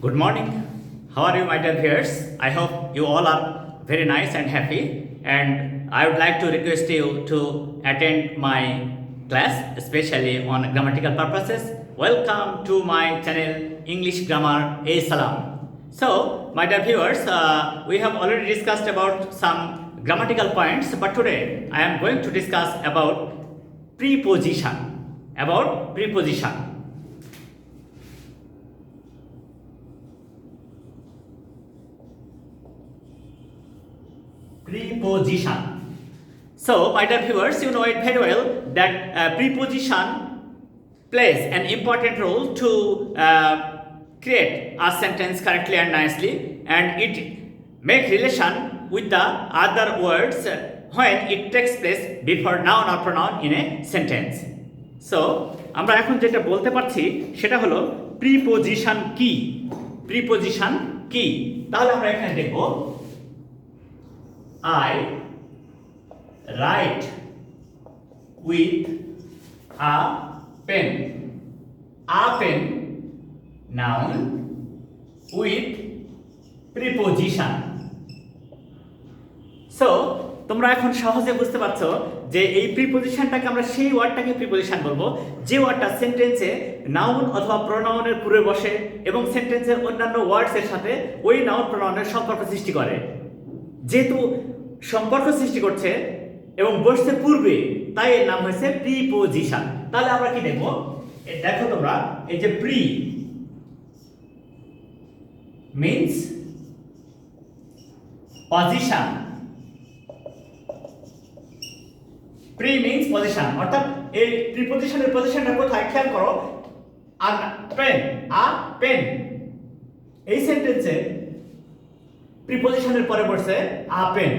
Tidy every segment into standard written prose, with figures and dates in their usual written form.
Good morning. How are you, my dear viewers? I hope you all are very nice and happy. And I would like to request you to attend my class, especially on grammatical purposes. Welcome to my channel, English Grammar A.Salam. So, my dear viewers, we have already discussed about some grammatical points, but today I am going to discuss about preposition. About preposition. Preposition. So, my dear viewers, you know it very well that preposition plays an important role to create a sentence correctly and nicely, and it make relation with the other words when it takes place before noun or pronoun in a sentence. So, আমরা এখন যেটা বলতে পারছি সেটা হলো preposition কি? Preposition কি? তাহলে আমরা এখানে দেখব I write with a pen. A pen, noun, with preposition. So, তোমরা এখন সহজে বুঝতে পারছো যে এই প্রিপজিশনটাকে আমরা সেই ওয়ার্ডটাকে প্রিপজিশন বলবো যে ওয়ার্ডটা সেন্টেন্সে নাউন অথবা প্রোনাউনের পূর্বে বসে এবং সেন্টেন্সের অন্যান্য ওয়ার্ডস এর সাথে ওই নাউন প্রোনাউনের সম্পর্ক সৃষ্টি করে। যেহেতু সম্পর্ক সৃষ্টি করছে এবং বসতে পূর্বে, তাই এর নাম হয়েছে প্রিপজিশন। তাহলে আমরা কি দেখব? দেখো তোমরা, এই যে pre means position, pre means position, অর্থাৎ এই প্রিপজিশনের পজিশনটা কোথায় খেয়াল করো। আ পেন এই সেন্টেন্সে প্রিপজিশনের পরে বসছে আ পেন।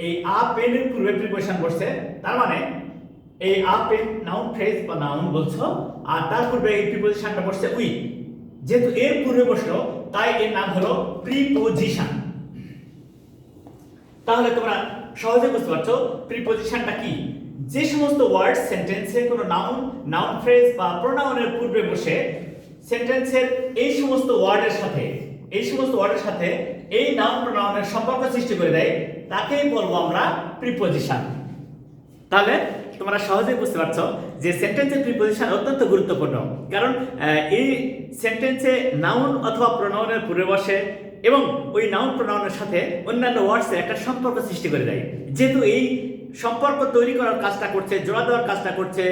এই আ পেনের পূর্বে প্রিপজিশন বসছে, তার মানে এই আ পেন নাউন ফ্রেজ বা নাউন বলছো, আর তার পূর্বে এই প্রিপজিশনটা বসছে উইথ। যেহেতু এর পূর্বে বসলো তাই এর নাম হলো প্রিপজিশন। তাহলে তোমরা সহজে বুঝতে পারছো প্রিপজিশনটা কি। যে সমস্ত ওয়ার্ড সেন্টেন্সে কোনো নাউন ফ্রেজ বা প্রোনাউনের পূর্বে বসে সেন্টেন্সের এই সমস্ত ওয়ার্ডের সাথে এই নাউন প্রোনাউনের সম্পর্ক সৃষ্টি করে দেয়, তাকেই বলবো আমরা প্রিপজিশন। তাহলে তোমরা সহজেই বুঝতে পারছো যে সেন্টেন্সের প্রিপজিশন অত্যন্ত গুরুত্বপূর্ণ, কারণ এই সেন্টেন্সে নাউন অথবা প্রোনাউনের পূর্বে বসে এবং ওই নাউন প্রোনাউনের সাথে অন্যান্য ওয়ার্ডসের একটা সম্পর্ক সৃষ্টি করে দেয়। যেহেতু এই সম্পর্ক তৈরি করার কাজটা করছে, জোড়া দেওয়ার কাজটা করছে,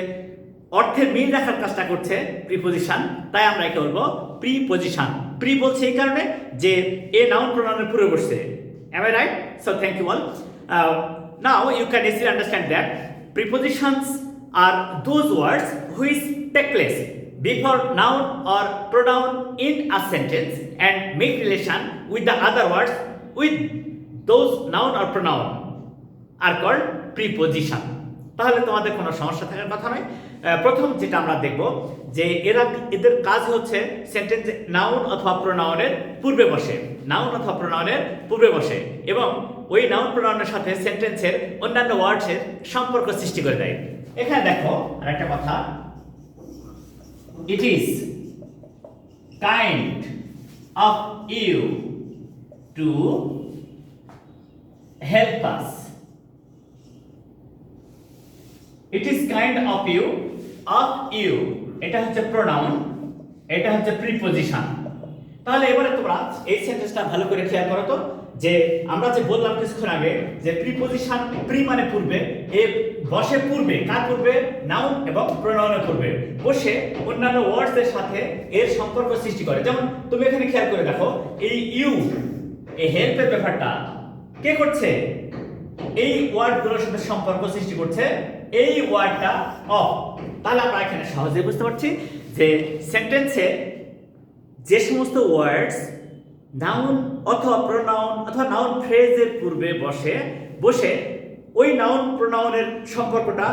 অর্থের মিল রাখার কাজটা করছে প্রিপজিশন, তাই আমরা একে বলবো প্রিপজিশন। প্রি বলছে এই কারণে যে এ নাউন প্রোনাউনের পূর্বে বসছে। Am I right? So thank you all. Now you can easily understand that prepositions are those words which take place before noun or pronoun in a sentence and make relation with the other words with those noun or pronoun are called preposition. তাহলে তোমাদের কোনো সমস্যা থাকার কথা নয়। প্রথম যেটা আমরা দেখব যে এদের কাজ হচ্ছে সেন্টেন্স নাউন অথবা প্রোনাউনের পূর্বে বসে এবং ওই নাউন প্রোনাউনের সাথে সেন্টেন্সের অন্যান্য ওয়ার্ডসের সম্পর্ক সৃষ্টি করে দেয়। এখানে দেখো আরেকটা কথা, it is kind of you to help us. It is kind of you, এটা হচ্ছে প্রোনাউন, এটা হচ্ছে প্রিপজিশন। তাহলে এবারে তোমরা এই সেন্টেন্সটা ভালো করে খেয়াল করো তো, যে আমরা যে বললাম কিছুক্ষণ আগে যে প্রিপজিশন, প্রি মানে পূর্বে, এ বসে পূর্বে, কার পূর্বে? নাউন এবং প্রোনাউনের পূর্বে বসে অন্যান্য ওয়ার্ডস এর সাথে এর সম্পর্ক সৃষ্টি করে। যেমন তুমি এখানে খেয়াল করে দেখো, এই ইউ, এই হেল্পের ব্যাপারটা কে করছে? এই ওয়ার্ডগুলোর সাথে সম্পর্ক সৃষ্টি করছে এই ওয়ার্ডটা অফ। তাহলে আমরা এখানে সহজেই বুঝতে পারছি যে সেন্টেন্সে যে সমস্ত ওয়ার্ডস নাউন অথবা প্রোনাউন অথবা নাউন ফ্রেজের পূর্বে বসে ওই নাউন প্রোনাউনের সম্পর্কটা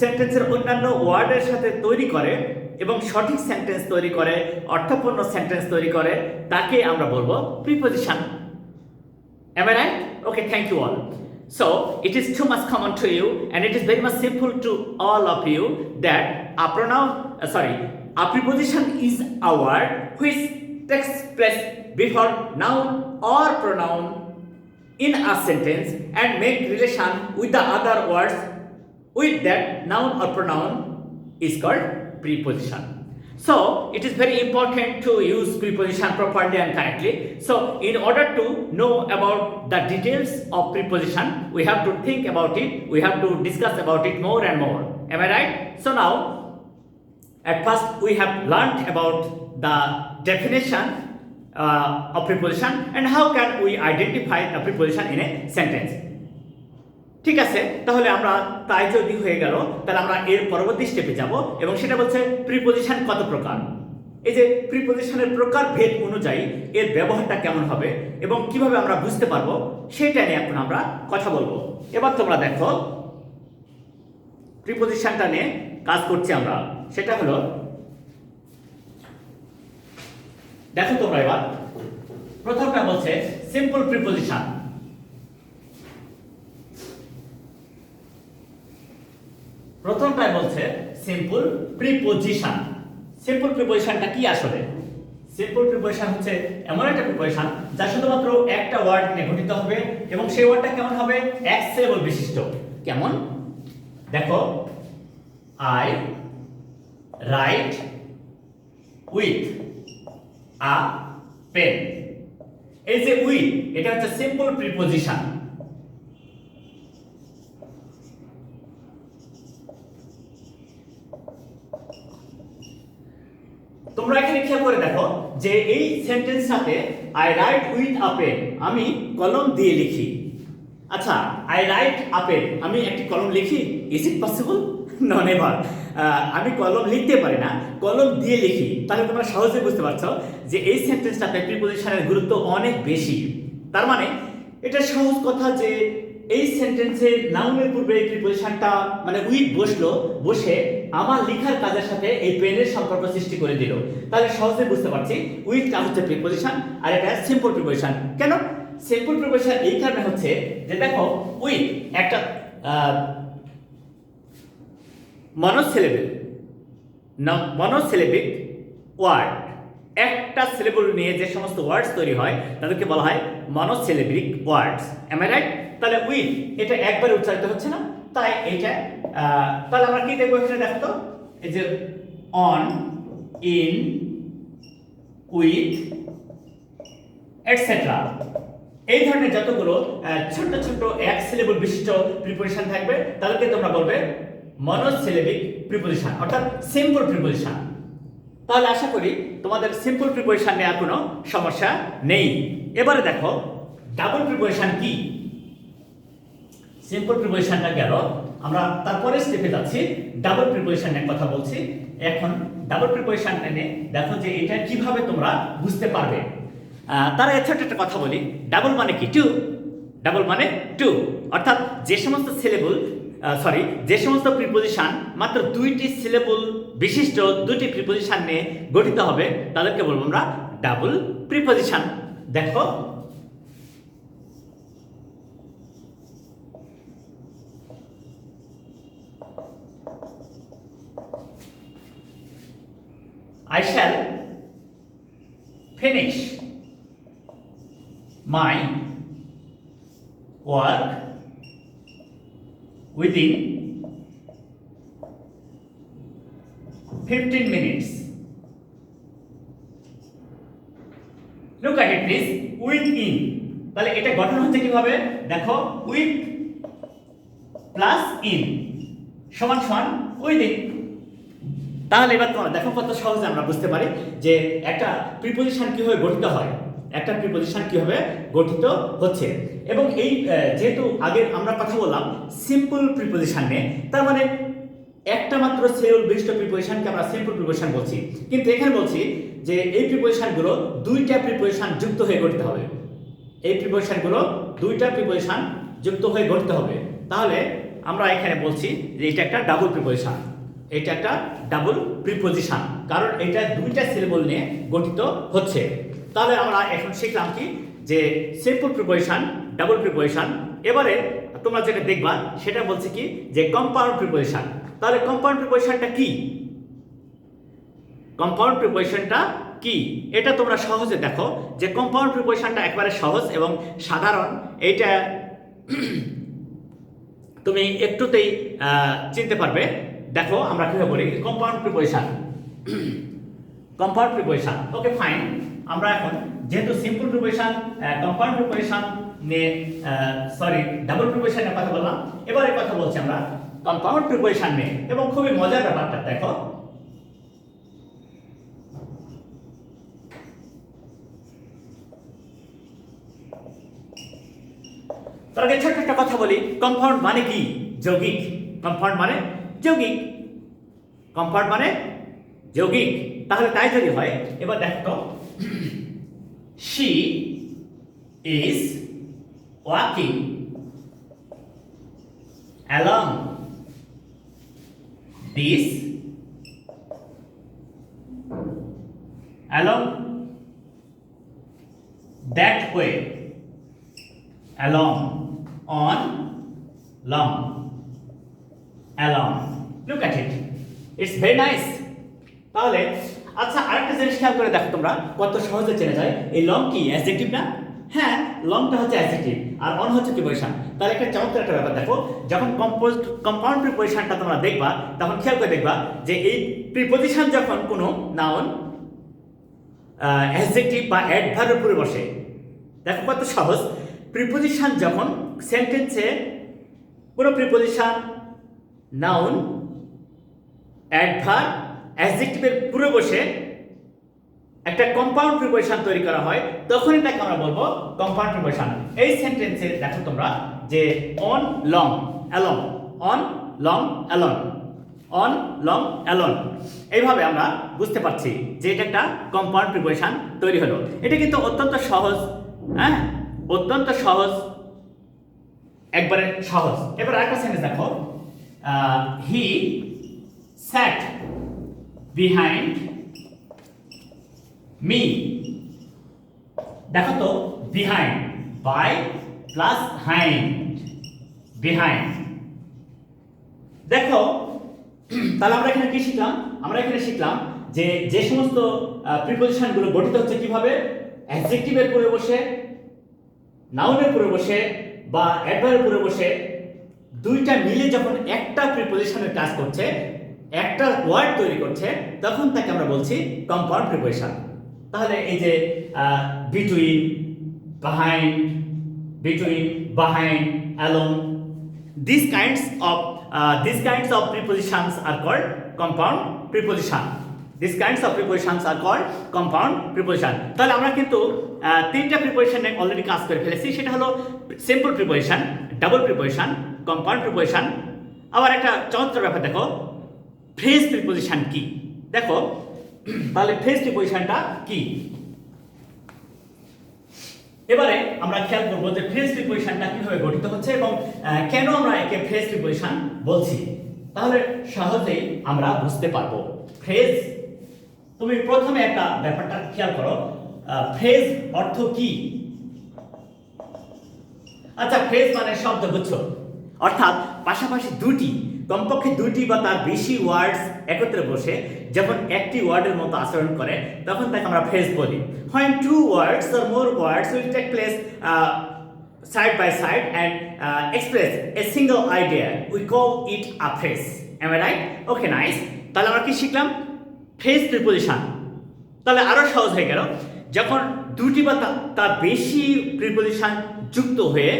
সেন্টেন্সের অন্যান্য ওয়ার্ডের সাথে তৈরি করে এবং সঠিক সেন্টেন্স তৈরি করে, অর্থপূর্ণ সেন্টেন্স তৈরি করে, তাকে আমরা বলবো preposition. Am I right? Okay, thank you all. So it is too much common to you, and it is very much simple to all of you that a preposition is a word which takes place before noun or pronoun in a sentence and make relation with the other words with that noun or pronoun is called preposition. So it is very important to use preposition properly and correctly. So in order to know about the details of preposition, we have to think about it, we have to discuss about it more and more. Am I right? So now at first we have learned about the definition of preposition and how can we identify the preposition in a sentence. ঠিক আছে, তাহলে আমরা তাই যদি হয়ে গেল, তাহলে আমরা এর পরবর্তী স্টেপে যাব এবং সেটা বলছে প্রিপজিশন কত প্রকার। এই যে প্রিপজিশনের প্রকার ভেদ অনুযায়ী এর ব্যবহারটা কেমন হবে এবং কিভাবে আমরা বুঝতে পারবো সেটা নিয়ে এখন আমরা কথা বলবো। এবার তোমরা দেখো প্রিপজিশনটা নিয়ে কাজ করছি আমরা, সেটা হলো দেখো তোমরা এবার প্রথমটা বলছে সিম্পল প্রিপজিশন। প্রথমটাই বলছে সিম্পল প্রিপজিশন। সিম্পল প্রিপজিশনটা কি আসলে? সিম্পল প্রিপজিশন হচ্ছে এমন একটা প্রিপজিশন যা শুধুমাত্র একটা ওয়ার্ড নিয়ে গঠিত হবে এবং সেই ওয়ার্ডটা কেমন হবে? এক সিলেবল বিশিষ্ট। কেমন? দেখো, I write with a pen. এই যে উইথ, এটা হচ্ছে সিম্পল প্রিপজিশন। তোমরা এখানে খেয়াল করে দেখো যে এই সেন্টেন্সটাতে I write with a pen, আমি কলম দিয়ে লিখি। আচ্ছা, আই রাইট আ পেন, আমি একটি কলম লিখি? Is it possible? No, never. আমি কলম লিখতে পারি না, কলম দিয়ে লিখি। তাহলে তোমরা সহজে বুঝতে পারছো যে এই সেন্টেন্সটাতে প্রিপজিশনের গুরুত্ব অনেক বেশি। তার মানে এটা সহজ কথা যে এই সেন্টেন্সে নাউনের পূর্বে এই প্রিপজিশনটা মানে উইথ বসলো, বসে আমার লেখার কাজের সাথে এই পেনের সম্পর্ক সৃষ্টি করে দিল। তাহলে সহজে বুঝতে পারছি উইথটা হচ্ছে প্রিপজিশন আর এটা সিম্পল প্রিপজিশন। কেন সিম্পল প্রিপজিশন? এই কারণে হচ্ছে যে দেখো উইথ একটা মনোসিলেবিক ওয়ার্ড, একটা সিলেবল নিয়ে যে সমস্ত ওয়ার্ডস তৈরি হয় তাদেরকে বলা হয় monosyllabic words. Am I right? তাহলে উইথ এটা একবার উচ্চারিত হচ্ছে না, তাই এইটা তাহলে আমরা কি দেখবো এখানে? দেখো তো, এই যে অন, ইন, উইথ, এটসেট্রা, এই ধরনের যতগুলো ছোট ছোট এক সিলেবল বিশিষ্ট প্রিপজিশন থাকবে তাদেরকে তোমরা বলবে মনোসিলেবিক প্রিপজিশন অর্থাৎ সিম্পল প্রিপজিশন। তাহলে আশা করি তোমাদের সিম্পল প্রিপজিশন নিয়ে আর কোনো সমস্যা নেই। এবারে দেখো ডাবল প্রিপজিশন কি। সিম্পল প্রিপজিশনটা গেল, আমরা তারপরে স্টেপে যাচ্ছি, ডাবল প্রিপজিশন নিয়ে কথা বলছি। এখন ডাবল প্রিপজিশন নিয়ে দেখো যে এটা কিভাবে তোমরা বুঝতে পারবে। তার ছোট্ট একটা কথা বলি, ডাবল মানে কি? টু। ডাবল মানে টু, অর্থাৎ যে সমস্ত সিলেবল যে সমস্ত প্রিপজিশন মাত্র দুইটি সিলেবল বিশিষ্ট দুটি প্রিপজিশন নিয়ে গঠিত হবে তাদেরকে বলবো আমরা ডাবল প্রিপজিশন। দেখো I shall finish my work within 15 minutes. Look at it please, within। তাহলে এটা গঠন হচ্ছে কিভাবে? দেখো with plus in সমান সমান within। তাহলে এবার তোমরা দেখো কত সহজে আমরা বুঝতে পারি যে একটা প্রিপজিশন কিভাবে গঠিত হয়, একটা প্রিপজিশন কিভাবে গঠিত হচ্ছে। এবং এই যেহেতু আগে আমরা কথা বললাম সিম্পল প্রিপজিশন নিয়ে, তার মানে একটা মাত্র সিলেবল বিশিষ্ট প্রিপজিশনকে আমরা সিম্পল প্রিপজিশন বলছি। কিন্তু এখানে বলছি যে এই প্রিপজিশনগুলো দুইটা প্রিপজিশন যুক্ত হয়ে গঠিত হবে। এই প্রিপজিশনগুলো দুইটা প্রিপজিশন যুক্ত হয়ে গঠিত হবে। তাহলে আমরা এখানে বলছি যে এটা একটা ডাবল প্রিপজিশন, এটা একটা ডাবল প্রিপজিশন, কারণ এটা দুইটা সিলেবল নিয়ে গঠিত হচ্ছে। তাহলে আমরা এখন শিখলাম কি যে সিম্পল প্রিপজিশন, ডাবল প্রিপজিশন। এবারে তোমরা যেটা দেখবা সেটা বলছে কি যে কম্পাউন্ড প্রিপজিশন। তাহলে কম্পাউন্ড প্রিপজিশনটা কি? কম্পাউন্ড প্রিপোজিশনটা কি এটা তোমরা সহজে দেখো যে কম্পাউন্ড প্রিপোজিশনটা একবারে সহজ এবং সাধারণ। এইটা তুমি একটুতেই চিনতে পারবে। দেখো আমরা কিভাবে বলি compound preposition. Compound preposition okay fine. আমরা এখন যেহেতু সিম্পল প্রিপোজিশন কম্পাউন্ড প্রিপোজিশন নিয়ে ডাবল প্রিপোজিশনের কথা বললাম, এবারে কথা বলছি আমরা কম্পাউন্ড প্রিপোজিশন নিয়ে। এবং খুবই মজার ব্যাপারটা দেখো, তার আগে ছোট্ট একটা কথা বলি। কম্পাউন্ড মানে কি? যৌগিক। কম্পাউন্ড মানে যৌগিক। কম্পাউন্ড মানে যৌগিক। তাহলে তাই যদি হয়, এবার দেখো she is walking along that way, along look at it, it's very nice. তাহলে আচ্ছা আরেকটা জিনিস খেয়াল করে দেখো তোমরা কত সহজে চেনা যায়। এই লং কি অ্যাডজেক্টিভ না? হ্যাঁ, লংটা হচ্ছে অ্যাডজেক্টিভ আর অন হচ্ছে প্রিপোজিশন। তাহলে একটা চমৎকার একটা ব্যাপার দেখো, যখন কম্পাউন্ড প্রিপোজিশনটা তোমরা দেখবা তখন খেয়াল করে দেখবা যে এই প্রিপোজিশন যখন কোনো নাউন অ্যাডজেক্টিভ বা অ্যাডভার্বের পরে বসে, দেখো কত সহজ। প্রিপোজিশন যখন সেন্টেন্সে কোনো প্রিপোজিশন নাউন অ্যাডভার্ব অ্যাডজেক্টিভের পুরো বসে একটা কম্পাউন্ড প্রিপোজিশন তৈরি করা হয়, তখন এটাকে আমরা বলবো কম্পাউন্ড প্রিপোজিশন। এই সেন্টেন্সে দেখো তোমরা যে on long along, on long along, on long along, এইভাবে আমরা বুঝতে পারছি যে এটা একটা কম্পাউন্ড প্রিপোজিশন তৈরি হলো। এটা কিন্তু অত্যন্ত সহজ, হ্যাঁ অত্যন্ত সহজ, একবারে সহজ। এবার আরেকটা সেন্টেন্স দেখো, হি sat behind me. দেখো তো behind, by plus hind, behind। দেখো তাহলে আমরা এখানে কি শিখলাম? আমরা এখানে শিখলাম যে যে সমস্ত প্রিপোজিশন গুলো গঠিত হচ্ছে কিভাবে, অ্যাডজেক্টিভের পরে বসে, নাউনের পরে বসে বা অ্যাডভার্বের পরে বসে, দুইটা মিলে যখন একটা প্রিপোজিশনের কাজ করছে, একটা ওয়ার্ড তৈরি করছে, তখন তাকে আমরা বলছি কম্পাউন্ড প্রিপোজিশন। তাহলে এই যে between, behind, along, these kinds of prepositions are called compound preposition. These kinds of prepositions are called compound preposition. তাহলে আমরা কিন্তু তিনটা প্রিপোজিশন অলরেডি কাজ করে ফেলেছি। সেটা হলো simple preposition, double preposition, compound preposition. আবার একটা চমৎকার ব্যাপার দেখো, ফ্রেজ প্রিপোজিশন কি? দেখো তাহলে ফ্রেজ প্রিপোজিশনটা কি, এবারে আমরা খেয়াল করব যে ফ্রেজ প্রিপোজিশনটা কিভাবে গঠিত হচ্ছে এবং কেন আমরা একে ফ্রেজ প্রিপোজিশন বলছি। তাহলে সহজেই আমরা বুঝতে পারবো। ফ্রেজ, তুমি প্রথমে একটা ব্যাপারটা খেয়াল করো, ফ্রেজ অর্থ কি? আচ্ছা, ফ্রেজ মানে শব্দগুচ্ছ, অর্থাৎ পাশাপাশি দুটি, কমপক্ষে দুটি বা তার বেশি ওয়ার্ডস একত্রে বসে যখন একটি ওয়ার্ডের মতো আচরণ করে তখন তাকে আমরা ফ্রেজ বলি। When two words or more words will take place side by side and express a single idea, we call it a phrase. Am I right? Okay, nice. তাহলে আমরা কি শিখলাম? Phrase preposition. তাহলে আরো সহজ হয়ে গেল, যখন দুটি বা তার বেশি প্রিপোজিশন যুক্ত হয়ে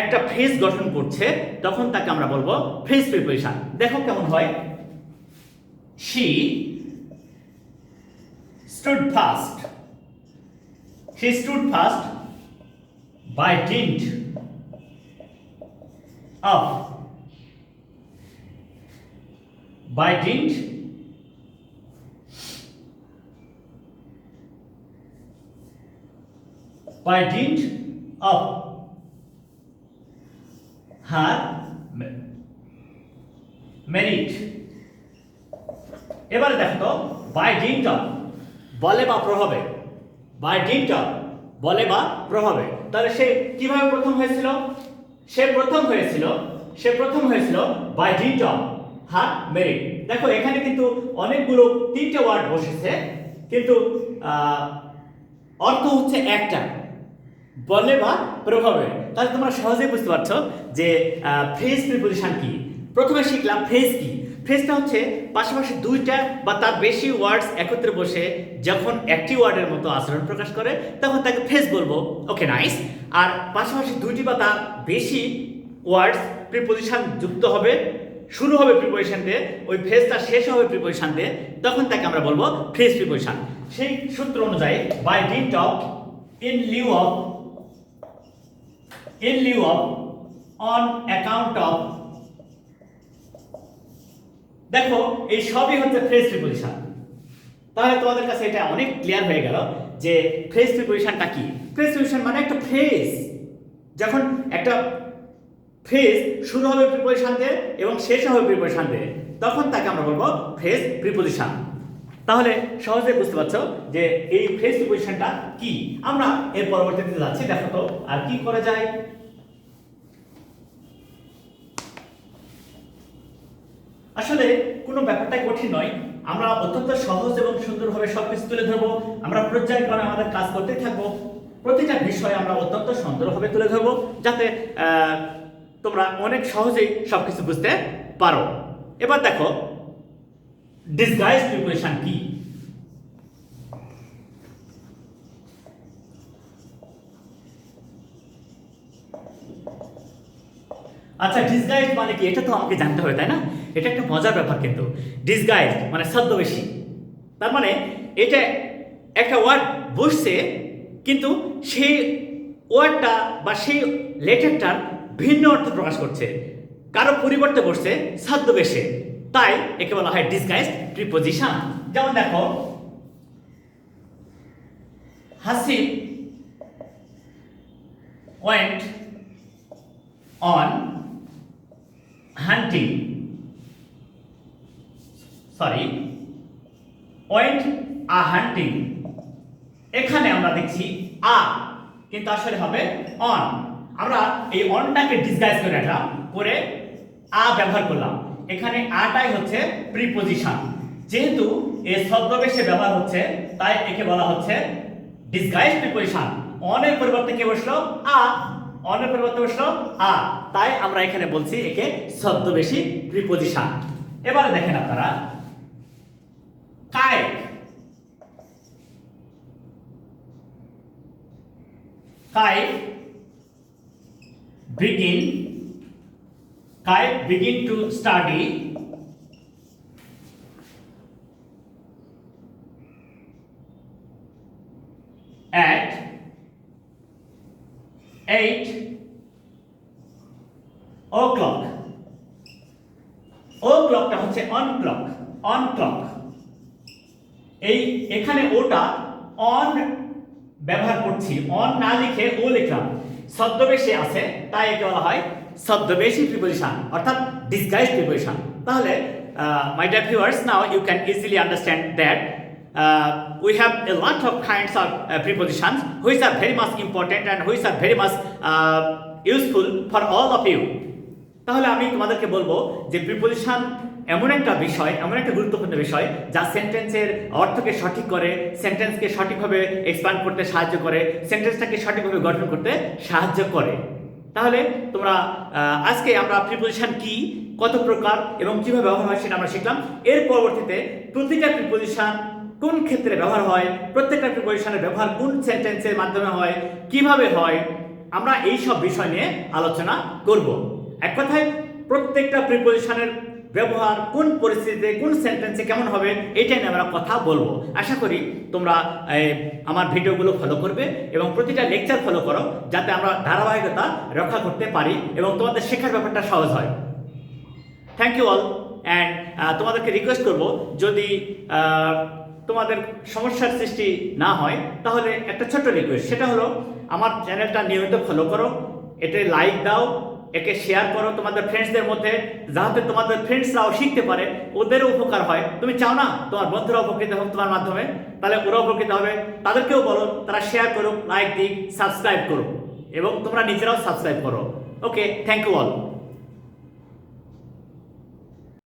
একটা ফ্রেজ গঠন করছে তখন তাকে আমরা বলবো ফ্রেজ প্রিপোজিশন। দেখো কেমন হয়, she stood fast, by dint of, her merit। এবারে দেখো তো, বাই ডিন্ট অফ বলে বা প্রভাবে, বাই ডিন্ট অফ বলে বা প্রভাবে। তাহলে সে কিভাবে প্রথম হয়েছিল? সে প্রথম হয়েছিল by dint of her merit. দেখো এখানে কিন্তু অনেকগুলো 3টে ওয়ার্ড বসেছে, কিন্তু অর্থ হচ্ছে একটা, বলে বা প্রভাবে। তাহলে তোমরা সহজেই বুঝতে পারছো যে ফ্রেজ প্রিপোজিশন কি। প্রথমে শিখলাম ফ্রেজ কি। ফ্রেজটা হচ্ছে পাশাপাশি দুইটা বা তার বেশি ওয়ার্ডস একত্রে বসে যখন একটি ওয়ার্ডের মতো আচরণ প্রকাশ করে তখন তাকে ফ্রেজ বলবো। ওকে, নাইস। আর পাশাপাশি দুইটি বা তার বেশি ওয়ার্ডস প্রিপোজিশন যুক্ত হবে, শুরু হবে প্রিপোজিশন দিয়ে, ওই ফ্রেজটা শেষ হবে প্রিপোজিশন দিয়ে, তখন তাকে আমরা বলবো ফ্রেজ প্রিপোজিশন। সেই সূত্র অনুযায়ী by dint of, in lieu of, on account of, দেখো এই সবই হচ্ছে ফ্রেজ প্রিপোজিশন। তাহলে তোমাদের কাছে এটা অনেক ক্লিয়ার হয়ে গেল যে ফ্রেজ প্রিপোজিশনটা কি। ফ্রেজ প্রিপোজিশন মানে একটা ফ্রেজ, যখন একটা ফ্রেজ শুরু হবে প্রিপোজিশন দিয়ে এবং শেষ হবে প্রিপোজিশন দিয়ে, তখন তাকে আমরা বলবো ফ্রেজ প্রিপোজিশন। তাহলে সহজে বুঝতে পারছো যে এই ফ্রেজ প্রিপোজিশনটা কি। আমরা এর পরবর্তীতে যাচ্ছি, দেখো তো আর কি করা যায়। আসলে কোনো ব্যাপারটাই কঠিন নয়, আমরা অত্যন্ত সহজ এবং সুন্দরভাবে সবকিছু তুলে ধরবো। আমরা পর্যায়ক্রমে আমাদের কাজ করতেই থাকবো, প্রতিটা বিষয় আমরা অত্যন্ত সুন্দরভাবে তুলে ধরবো, যাতে তোমরা অনেক সহজেই সবকিছু বুঝতে পারো। এবার দেখো ডিসগাইজ প্রিপোজিশন কি। আচ্ছা, ডিসগাইজ মানে কি এটা তো আমাকে জানতে হবে, তাই না? এটা একটা মজার ব্যাপার কিন্তু। ডিসগাইজ মানে ছদ্মবেশী। তার মানে এটা একটা ওয়ার্ড বসছে, কিন্তু সেই ওয়ার্ডটা বা সেই লেটারটার ভিন্ন অর্থ প্রকাশ করছে, কারো পরিবর্তে বসছে ছদ্মবেশে, তাই একে বলা হয় ডিসগাইজ প্রিপোজিশন। যেমন দেখো, Hasib went on hunting, went a hunting, এখানে আমরা দেখছি আ, কিন্তু আসলে হবে অন। আমরা এই অনটাকে ডিসগাইজ করে রাখলাম, করে আ ব্যবহার করলাম। এখানে আটাই হচ্ছে প্রিপোজিশন, যেহেতু এই ছদ্মবেশে ব্যবহার হচ্ছে তাই একে বলা হচ্ছে ডিসগাইজ প্রিপোজিশন। অনের পরিবর্তে কে বসলো? আ। অনের পরিবর্তে বসলো আ, তাই আমরা এখানে বলছি একে ছদ্মবেশী প্রিপোজিশন। এবারে দেখেন আপনারা, kite, begin to study at 8 o'clock. o'clockটা হচ্ছে on clock। এই এখানে ওটা অন ব্যবহার করছি, অন না লিখে ও লিখলাম, ছদ্মবেশে আছে তাই একে বলা হয় ছদ্মবেশী প্রিপোজিশন অর্থাৎ ডিসগাইজ প্রিপোজিশন। তাহলে my dear viewers, now you can easily understand that we have a lot of kinds of prepositions which are very much important and which are very much useful for all of you. তাহলে আমি তোমাদেরকে বলবো যে preposition এমন একটা বিষয়, এমন একটা গুরুত্বপূর্ণ বিষয় যা সেন্টেন্সের অর্থকে সঠিক করে, সেন্টেন্সকে সঠিকভাবে এক্সপ্যান্ড করতে সাহায্য করে, সেন্টেন্সটাকে সঠিকভাবে গঠন করতে সাহায্য করে। তাহলে তোমরা আজকে আমরা প্রিপোজিশন কি, কত প্রকার এবং কিভাবে ব্যবহার হয় সেটা আমরা শিখলাম। এর পরবর্তীতে প্রতিটা প্রিপোজিশন কোন ক্ষেত্রে ব্যবহার হয়, প্রত্যেকটা প্রিপোজিশনের ব্যবহার কোন সেন্টেন্সের মাধ্যমে হয়, কিভাবে হয়, আমরা এই সব বিষয় নিয়ে আলোচনা করব। এক কথায় প্রত্যেকটা প্রিপোজিশনের ব্যবহার কোন পরিস্থিতিতে কোন সেন্টেন্সে কেমন হবে এটা নিয়ে আমরা কথা বলবো। আশা করি তোমরা আমার ভিডিওগুলো ফলো করবে এবং প্রতিটা লেকচার ফলো করো, যাতে আমরা ধারাবাহিকতা রক্ষা করতে পারি এবং তোমাদের শেখার ব্যাপারটা সহজ হয়। Thank you all. অ্যান্ড তোমাদেরকে রিকোয়েস্ট করব, যদি তোমাদের সমস্যার সৃষ্টি না হয় তাহলে একটা ছোট্ট রিকোয়েস্ট, সেটা হলো আমার চ্যানেলটা নিয়মিত ফলো করো, এতে লাইক দাও, একে শেয়ার করো তোমাদের ফ্রেন্ডসদের মধ্যে, যাতে তোমাদের ফ্রেন্ডসরাও শিখতে পারে, ওদেরও উপকার হয়। তুমি চাও না তোমার বন্ধুরা উপকৃত হোক তোমার মাধ্যমে, তাহলে ওরা উপকৃত হবে, তাদেরকেও বলো তারা শেয়ার করুক, লাইক দিক, সাবস্ক্রাইব করুক এবং তোমরা নিজেরাও সাবস্ক্রাইব করো। ওকে, থ্যাংক ইউ অল।